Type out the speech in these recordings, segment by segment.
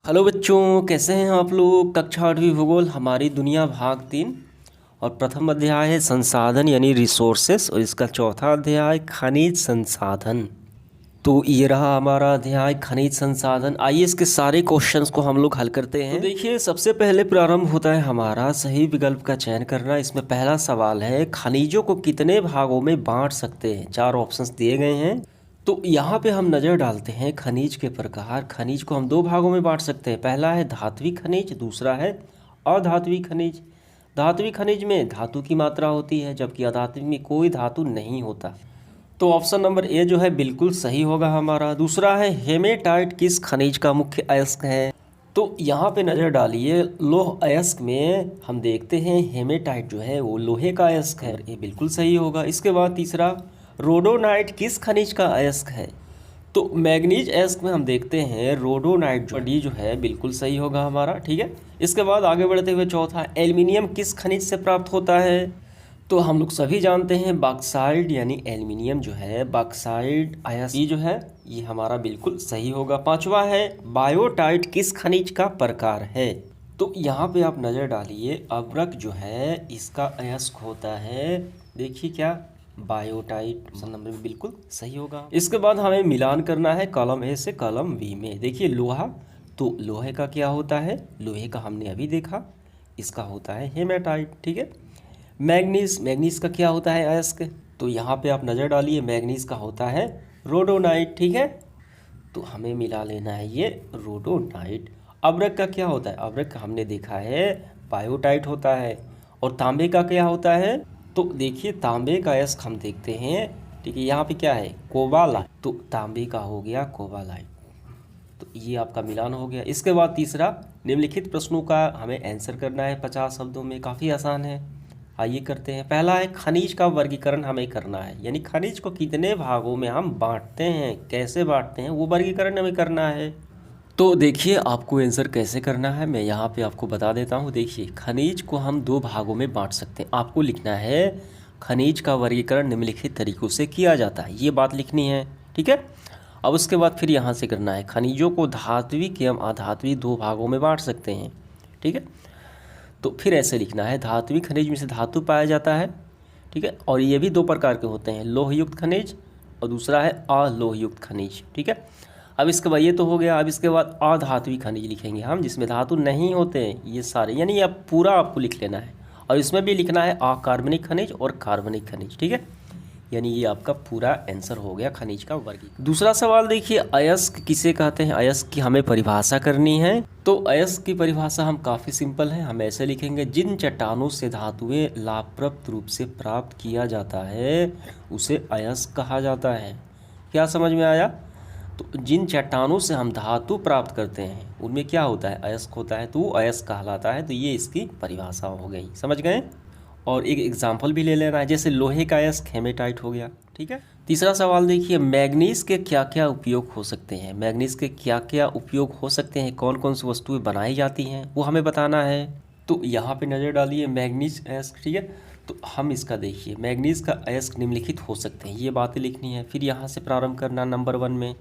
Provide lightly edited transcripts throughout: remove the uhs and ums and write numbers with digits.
Hello बच्चों, कैसे हैं आप लोग। कक्षा 8वीं भूगोल हमारी दुनिया भाग 3 और प्रथम अध्याय है संसाधन यानी रिसोर्सेस और इसका चौथा अध्याय खनिज संसाधन। तो ये रहा हमारा अध्याय खनिज संसाधन। आइए इसके सारे क्वेश्चंस को हम लोग हल करते हैं। तो देखिए, सबसे पहले प्रारंभ होता है हमारा सही विकल्प का चयन करना। इसमें पहला सवाल है खनिजों को कितने भागों में बांट सकते हैं। 4 ऑप्शंस दिए गए हैं। तो यहाँ पे हम नज़र डालते हैं खनिज के प्रकार। खनिज को हम 2 भागों में बांट सकते हैं। पहला है धात्विक खनिज, दूसरा है अधात्विक खनिज। धात्विक खनिज में धातु की मात्रा होती है जबकि अधात्विक में कोई धातु नहीं होता। तो ऑप्शन नंबर ए जो है बिल्कुल सही होगा हमारा। दूसरा है हेमेटाइट किस खनिज का मुख्य अयस्क है। तो यहाँ पे नज़र डालिए, लोह अयस्क में हम देखते हैं हेमेटाइट जो है वो लोहे का अयस्क है, ये बिल्कुल सही होगा। इसके बाद तीसरा, रोडोनाइट किस खनिज का अयस्क है। तो मैग्नीज अयस्क में हम देखते हैं रोडोनाइट जो डी जो है बिल्कुल सही होगा हमारा। ठीक है। इसके बाद आगे बढ़ते हुए चौथा, एल्युमिनियम किस खनिज से प्राप्त होता है। तो हम लोग सभी जानते हैं बॉक्साइट यानी एल्युमिनियम जो है बॉक्साइट अयस्क जो है ये हमारा बिल्कुल सही होगा। पांचवा है बायोटाइट किस खनिज का प्रकार है। तो यहाँ पे आप नज़र डालिए, अब्रक जो है इसका अयस्क होता है, देखिए क्या, बायोटाइट। ऑप्शन नंबर भी बिल्कुल सही होगा। इसके बाद हमें मिलान करना है कॉलम ए से कॉलम बी में। देखिए लोहा, तो लोहे का क्या होता है, लोहे का हमने अभी देखा, इसका होता है हेमेटाइट। ठीक है। मैग्नीज, मैग्नीज का क्या होता है अयस्क। तो यहाँ पे आप नज़र डालिए, मैग्नीज का होता है रोडोनाइट। ठीक है। तो हमें मिला लेना है ये रोडोनाइट। अब्रक का क्या होता है, अब्रक का हमने देखा है बायोटाइट होता है। और तांबे का क्या होता है, तो देखिए तांबे का अयस्क हम देखते हैं। ठीक है। यहाँ पे क्या है, कोबालाइट, तो तांबे का हो गया कोबालाइट। तो ये आपका मिलान हो गया। इसके बाद तीसरा, निम्नलिखित प्रश्नों का हमें आंसर करना है 50 शब्दों में। काफ़ी आसान है, आइए करते हैं। पहला है खनिज का वर्गीकरण हमें करना है, यानी खनिज को कितने भागों में हम बांटते हैं, कैसे बांटते हैं, वो वर्गीकरण हमें करना है। तो देखिए आपको आंसर कैसे करना है मैं यहाँ पे आपको बता देता हूँ। देखिए खनिज को हम 2 भागों में बांट सकते हैं। आपको लिखना है खनिज का वर्गीकरण निम्नलिखित तरीकों से किया जाता है, ये बात लिखनी है। ठीक है। अब उसके बाद फिर यहाँ से करना है, खनिजों को धात्विक एवं अधात्विक 2 भागों में बांट सकते हैं। ठीक है। तो फिर ऐसे लिखना है, धात्विक खनिज में से धातु पाया जाता है। ठीक है। और ये भी 2 प्रकार के होते हैं, लोहयुक्त खनिज और दूसरा है अलोहयुक्त खनिज। ठीक है। अब इसके बाद ये तो हो गया। अब इसके बाद अधात्विक खनिज लिखेंगे हम, जिसमें धातु नहीं होते हैं ये सारे, यानी अब पूरा आपको लिख लेना है। और इसमें भी लिखना है अकार्बनिक खनिज और कार्बनिक खनिज। ठीक है। यानी ये आपका पूरा आंसर हो गया खनिज का वर्गीकरण। दूसरा सवाल देखिए, अयस्क किसे कहते हैं, अयस्क की हमें परिभाषा करनी है। तो अयस्क की परिभाषा हम काफ़ी सिंपल है, हम ऐसे लिखेंगे, जिन चट्टानों से धातुएं लाभप्रद रूप से प्राप्त किया जाता है उसे अयस्क कहा जाता है। क्या समझ में आया। तो जिन चट्टानों से हम धातु प्राप्त करते हैं उनमें क्या होता है, अयस्क होता है, तो वो अयस्क कहलाता है। तो ये इसकी परिभाषा हो गई, समझ गए। और एक एग्जाम्पल भी ले लेना है, जैसे लोहे का अयस्क हेमेटाइट हो गया। ठीक है। तीसरा सवाल देखिए, मैग्नीज के क्या क्या उपयोग हो सकते हैं। मैग्नीज के क्या क्या उपयोग हो सकते हैं, कौन कौन सी वस्तुएं बनाई जाती हैं, वो हमें बताना है। तो यहाँ पे नज़र डालिए, मैग्नीज अयस्क। ठीक है। तो हम इसका देखिए, मैग्नीज का अयस्क निम्नलिखित हो सकते हैं, ये बातें लिखनी है। फिर यहाँ से प्रारंभ करना। नंबर 1 में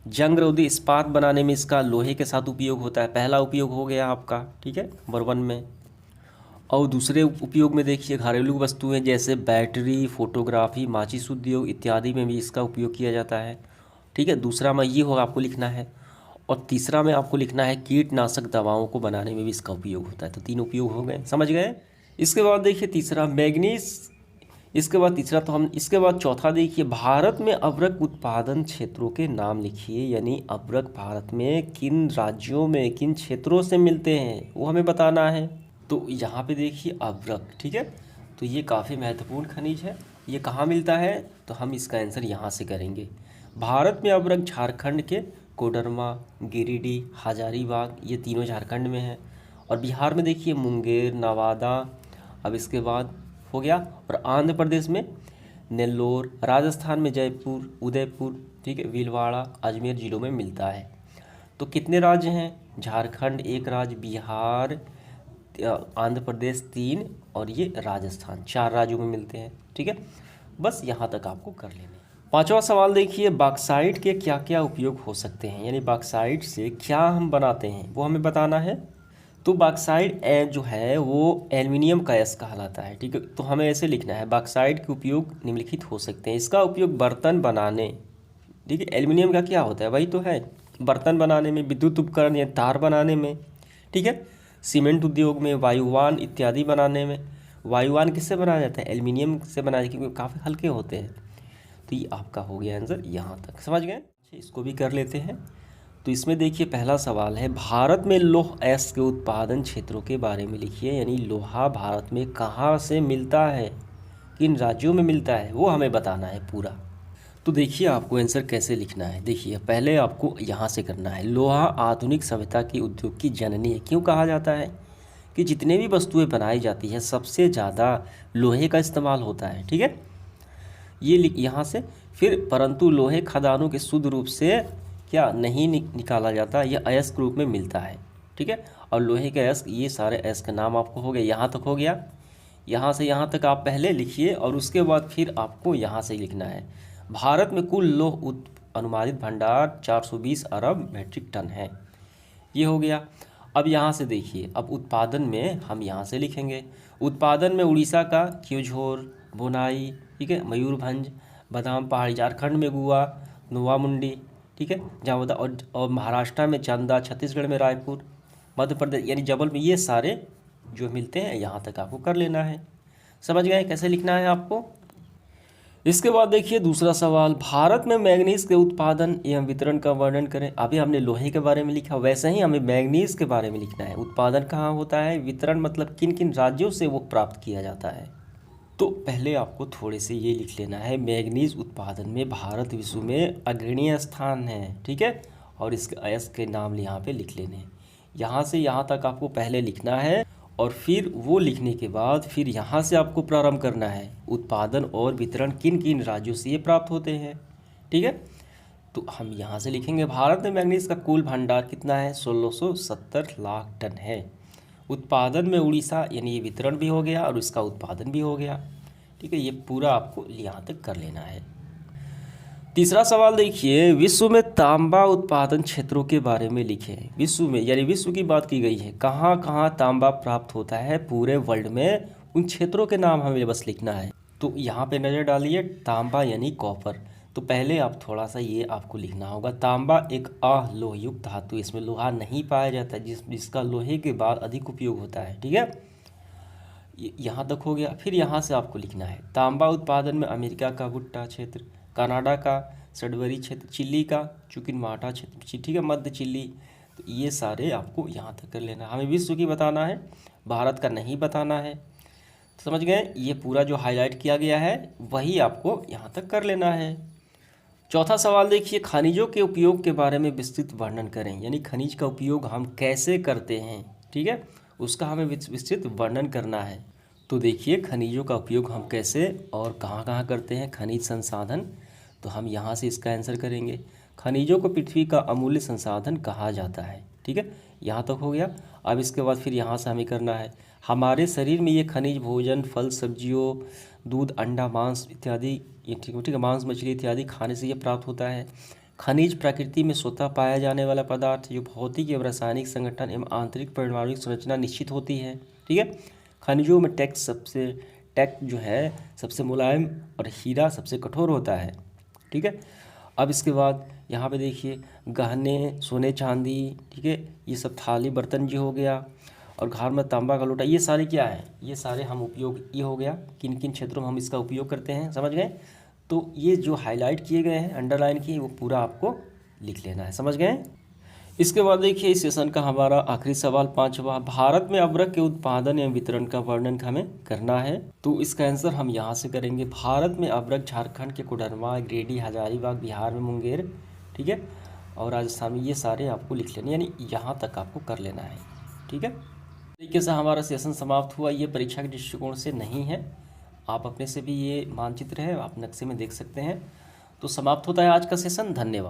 जंगरोधी इस्पात बनाने में इसका लोहे के साथ उपयोग होता है, पहला उपयोग हो गया आपका। ठीक है, नंबर 1 में। और दूसरे उपयोग में देखिए, घरेलू वस्तुएं जैसे बैटरी, फोटोग्राफी, माचिस उद्योग इत्यादि में भी इसका उपयोग किया जाता है। ठीक है। दूसरा में ये होगा, आपको लिखना है। और तीसरा में आपको लिखना है कीटनाशक दवाओं को बनाने में भी इसका उपयोग होता है। तो 3 उपयोग हो गए, समझ गए। इसके बाद देखिए तीसरा मैग्नीज, इसके बाद तीसरा तो हम, इसके बाद चौथा देखिए, भारत में अब्रक उत्पादन क्षेत्रों के नाम लिखिए, यानी अब्रक भारत में किन राज्यों में किन क्षेत्रों से मिलते हैं वो हमें बताना है। तो यहाँ पे देखिए अब्रक। ठीक है। तो ये काफ़ी महत्वपूर्ण खनिज है, ये कहाँ मिलता है, तो हम इसका आंसर यहाँ से करेंगे। भारत में अब्रक झारखंड के कोडरमा, गिरिडीह, हजारीबाग, ये तीनों झारखंड में हैं। और बिहार में देखिए मुंगेर, नवादा, अब इसके बाद हो गया। और आंध्र प्रदेश में नेल्लोर, राजस्थान में जयपुर, उदयपुर, ठीक है, भीलवाड़ा, अजमेर जिलों में मिलता है। तो कितने राज्य हैं, झारखंड 1 राज्य, बिहार, आंध्र प्रदेश 3 और ये राजस्थान 4 राज्यों में मिलते हैं। ठीक है। बस यहाँ तक आपको कर लेना है। पांचवा सवाल देखिए, बॉक्साइट के क्या क्या उपयोग हो सकते हैं, यानी बॉक्साइट से क्या हम बनाते हैं वो हमें बताना है। तो बॉक्साइट जो है वो एल्युमिनियम का अयस्क कहलाता है, ठीक है। तो हमें ऐसे लिखना है, बॉक्साइट के उपयोग निम्नलिखित हो सकते हैं। इसका उपयोग बर्तन बनाने, ठीक है। एल्युमिनियम का क्या होता है, वही तो है, बर्तन बनाने में, विद्युत उपकरण या तार बनाने में, ठीक है। सीमेंट उद्योग में, वायुयान इत्यादि बनाने में। वायुयान किससे बनाया जाता है, एल्युमिनियम से बनाया जाता है, क्योंकि काफ़ी हल्के होते हैं। तो ये आपका हो गया आंसर, यहाँ तक समझ गए। इसको भी कर लेते हैं। तो इसमें देखिए पहला सवाल है, भारत में लौह अयस्क के उत्पादन क्षेत्रों के बारे में लिखिए, यानी लोहा भारत में कहाँ से मिलता है, किन राज्यों में मिलता है, वो हमें बताना है पूरा। तो देखिए आपको आंसर कैसे लिखना है। देखिए पहले आपको यहाँ से करना है, लोहा आधुनिक सभ्यता की उद्योग की जननी है। क्यों कहा जाता है कि जितने भी वस्तुएं बनाई जाती है सबसे ज़्यादा लोहे का इस्तेमाल होता है, ठीक है। ये यहाँ से फिर, परंतु लोहे खदानों के शुद्ध रूप से क्या नहीं निकाला जाता, यह अयस्क रूप में मिलता है, ठीक है। और लोहे के अयस्क, ये सारे अयस्क का नाम आपको हो गया, यहाँ तक हो गया। यहाँ से यहाँ तक आप पहले लिखिए और उसके बाद फिर आपको यहाँ से लिखना है, भारत में कुल लौह अनुमानित भंडार 420 अरब मीट्रिक टन है, ये हो गया। अब यहाँ से देखिए, अब उत्पादन में हम यहाँ से लिखेंगे, उत्पादन में उड़ीसा का क्योंझोर, बोनाई, ठीक है, मयूरभंज, बादाम पहाड़ी, झारखंड में गुआ, नोवामुंडी, ठीक है, जावदा, और महाराष्ट्र में चंदा, छत्तीसगढ़ में रायपुर, मध्य प्रदेश यानी जबलपुर, ये सारे जो मिलते हैं, यहाँ तक आपको कर लेना है। समझ गए कैसे लिखना है आपको। इसके बाद देखिए दूसरा सवाल, भारत में मैंगनीज के उत्पादन एवं वितरण का वर्णन करें। अभी हमने लोहे के बारे में लिखा, वैसे ही हमें मैंगनीज के बारे में लिखना है। उत्पादन कहाँ होता है, वितरण मतलब किन किन राज्यों से वो प्राप्त किया जाता है। तो पहले आपको थोड़े से ये लिख लेना है, मैंगनीज उत्पादन में भारत विश्व में अग्रणीय स्थान है, ठीक है। और इसके अयस्क के नाम यहाँ पे लिख लेने हैं। यहाँ से यहाँ तक आपको पहले लिखना है और फिर वो लिखने के बाद फिर यहाँ से आपको प्रारंभ करना है, उत्पादन और वितरण किन किन राज्यों से ये प्राप्त होते हैं, ठीक है। तो हम यहाँ से लिखेंगे, भारत में मैंगनीज का कुल भंडार कितना है, 1670 लाख टन है। उत्पादन में उड़ीसा, यानी ये वितरण भी हो गया और इसका उत्पादन भी हो गया, ठीक है। ये पूरा आपको यहाँ तक कर लेना है। तीसरा सवाल देखिए, विश्व में तांबा उत्पादन क्षेत्रों के बारे में लिखें। विश्व में यानी विश्व की बात की गई है, कहाँ कहाँ तांबा प्राप्त होता है पूरे वर्ल्ड में, उन क्षेत्रों के नाम हमें बस लिखना है। तो यहाँ पे नज़र डालिए, तांबा यानी कॉपर। तो पहले आप थोड़ा सा ये आपको लिखना होगा, तांबा एक अलोहयुक्त धातु, इसमें लोहा नहीं पाया जाता, जिसका लोहे के बाद अधिक उपयोग होता है, ठीक है। यहाँ तक हो गया। फिर यहाँ से आपको लिखना है, तांबा उत्पादन में अमेरिका का भुट्टा क्षेत्र, कनाडा का सडबरी क्षेत्र, चिली का चुकिनमाटा क्षेत्र, ठीक है, मध्य चिली। तो ये सारे आपको यहाँ तक कर लेना है। हमें विश्व की बताना है, भारत का नहीं बताना है। समझ गए, ये पूरा जो हाईलाइट किया गया है वही आपको यहाँ तक कर लेना है। चौथा सवाल देखिए, खनिजों के उपयोग के बारे में विस्तृत वर्णन करें, यानी खनिज का उपयोग हम कैसे करते हैं, ठीक है, उसका हमें विस्तृत वर्णन करना है। तो देखिए खनिजों का उपयोग हम कैसे और कहाँ कहाँ करते हैं, खनिज संसाधन। तो हम यहाँ से इसका आंसर करेंगे, खनिजों को पृथ्वी का अमूल्य संसाधन कहा जाता है, ठीक है। यहाँ तक हो गया। अब इसके बाद फिर यहाँ से हमें करना है, हमारे शरीर में ये खनिज भोजन, फल सब्जियों, दूध, अंडा, मांस इत्यादि, ये ठीक है, मांस मछली इत्यादि खाने से ये प्राप्त होता है। खनिज प्रकृति में स्वतः पाया जाने वाला पदार्थ, जो भौतिक एवं रासायनिक संगठन एवं आंतरिक परमाणुिक संरचना निश्चित होती है, ठीक है। खनिजों में टैक्स जो है सबसे मुलायम और हीरा सबसे कठोर होता है, ठीक है। अब इसके बाद यहाँ पे देखिए, गहने, सोने चांदी, ठीक है, ये सब थाली बर्तन जो हो गया, और घर में तांबा का लोटा, ये सारे क्या है, ये सारे हम उपयोग, ये हो गया किन किन क्षेत्रों में हम इसका उपयोग करते हैं, समझ गए। तो ये जो हाईलाइट किए गए हैं, अंडरलाइन किए, वो पूरा आपको लिख लेना है, समझ गए। इसके बाद देखिए इस सेशन का हमारा आखिरी सवाल पांचवा, भारत में अबरख के उत्पादन एवं वितरण का वर्णन हमें करना है। तो इसका आंसर हम यहाँ से करेंगे, भारत में अबरख झारखंड के कोडरमा, गिरिडीह, हजारीबाग, बिहार में मुंगेर, ठीक है, और राजस्थान में, ये सारे आपको लिख लेने, यानी यहाँ तक आपको कर लेना है, ठीक है। तरीके से हमारा सेशन समाप्त हुआ। ये परीक्षा के दृष्टिकोण से नहीं है, आप अपने से भी ये मानचित्र है, आप नक्शे में देख सकते हैं। तो समाप्त होता है आज का सेशन, धन्यवाद।